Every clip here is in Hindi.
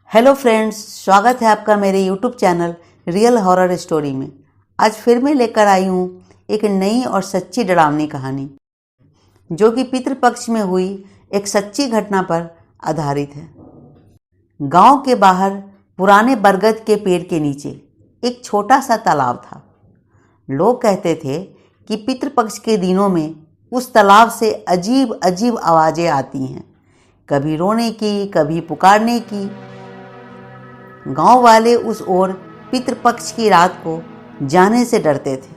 हेलो फ्रेंड्स, स्वागत है आपका मेरे YouTube channel real horror story में। आज फिर मैं लेकर आई हूँ एक नई और सच्ची डरावनी कहानी जो कि पितृपक्ष में हुई एक सच्ची घटना पर आधारित है। गांव के बाहर पुराने बरगद के पेड़ के नीचे एक छोटा सा तालाब था। लोग कहते थे कि पितृपक्ष के दिनों में उस तालाब से अजीब अजीब आवाज़ें आती हैं, कभी रोने की, कभी पुकारने की। गांव वाले उस ओर पितृपक्ष की रात को जाने से डरते थे,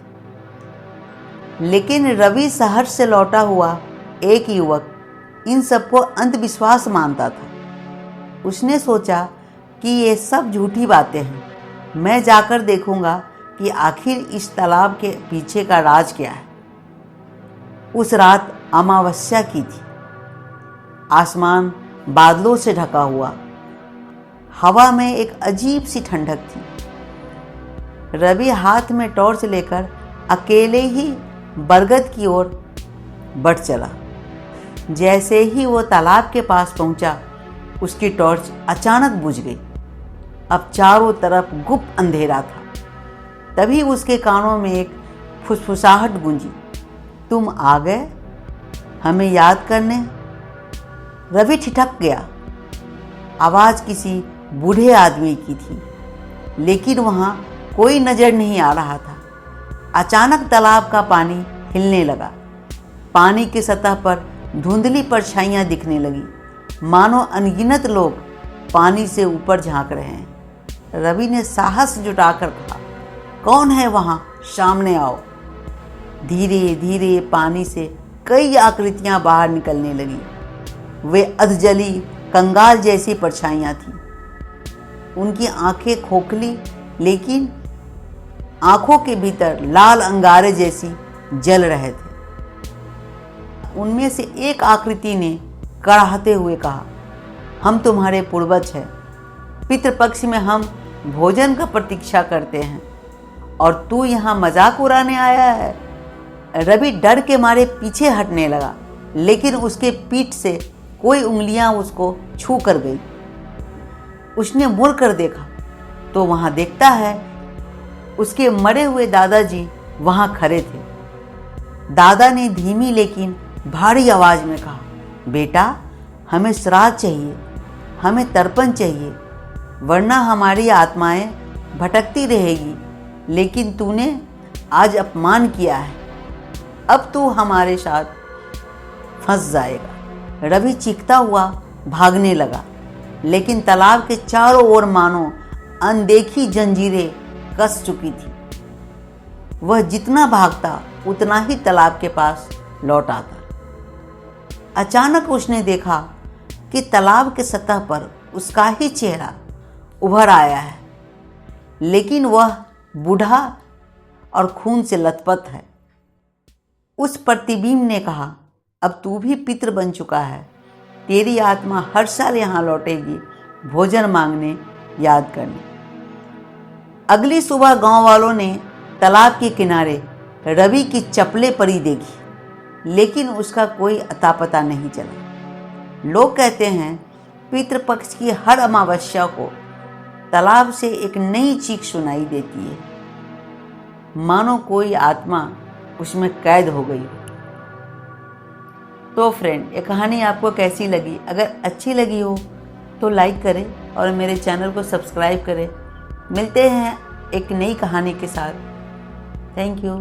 लेकिन रवि शहर से लौटा हुआ एक युवक इन सबको अंधविश्वास मानता था। उसने सोचा कि ये सब झूठी बातें हैं, मैं जाकर देखूंगा कि आखिर इस तालाब के पीछे का राज क्या है। उस रात अमावस्या की थी। आसमान बादलों से ढका हुआ, हवा में एक अजीब सी ठंडक थी। रवि हाथ में टॉर्च लेकर अकेले ही बरगद की ओर बढ़ चला। जैसे ही वो तालाब के पास पहुंचा, उसकी टॉर्च अचानक बुझ गई। अब चारों तरफ गुप्त अंधेरा था। तभी उसके कानों में एक फुसफुसाहट गूंजी, तुम आ गए हमें याद करने। रवि ठिठक गया। आवाज़ किसी बूढ़े आदमी की थी, लेकिन वहाँ कोई नज़र नहीं आ रहा था। अचानक तालाब का पानी हिलने लगा। पानी की सतह पर धुंधली परछाइयाँ दिखने लगी, मानो अनगिनत लोग पानी से ऊपर झांक रहे हैं। रवि ने साहस जुटाकर कहा, कौन है वहाँ, सामने आओ। धीरे धीरे पानी से कई आकृतियाँ बाहर निकलने लगी। वे अधजली कंगाल जैसी परछाइयाँ थीं। उनकी आंखें खोखली, लेकिन आंखों के भीतर लाल अंगारे जैसी जल रहे थे। उनमें से एक आकृति ने कड़ाहते हुए कहा, हम तुम्हारे पूर्वज हैं। पितृपक्ष में हम भोजन का प्रतीक्षा करते हैं और तू यहाँ मजाक उड़ाने आया है। रवि डर के मारे पीछे हटने लगा, लेकिन उसके पीठ से कोई उंगलियां उसको छू कर गई। उसने मुड़ कर देखा तो वहां देखता है उसके मरे हुए दादाजी वहां खड़े थे। दादा ने धीमी लेकिन भारी आवाज में कहा, बेटा हमें श्राद्ध चाहिए, हमें तर्पण चाहिए, वरना हमारी आत्माएं भटकती रहेगी। लेकिन तूने आज अपमान किया है, अब तू हमारे साथ फंस जाएगा। रवि चीखता हुआ भागने लगा, लेकिन तालाब के चारों ओर मानो अनदेखी जंजीरें कस चुकी थी। वह जितना भागता उतना ही तालाब के पास लौट आता। अचानक उसने देखा कि तालाब के सतह पर उसका ही चेहरा उभर आया है, लेकिन वह बूढ़ा और खून से लथपथ है। उस प्रतिबिंब ने कहा, अब तू भी पितृ बन चुका है, तेरी आत्मा हर साल यहाँ लौटेगी भोजन मांगने, याद करने। अगली सुबह गांव वालों ने तालाब के किनारे रवि की चप्पलें पड़ी देखी, लेकिन उसका कोई अता पता नहीं चला। लोग कहते हैं पितृपक्ष की हर अमावस्या को तालाब से एक नई चीख सुनाई देती है, मानो कोई आत्मा उसमें कैद हो गई हो। तो फ्रेंड, ये कहानी आपको कैसी लगी? अगर अच्छी लगी हो तो लाइक करें और मेरे चैनल को सब्सक्राइब करें। मिलते हैं एक नई कहानी के साथ। Thank you.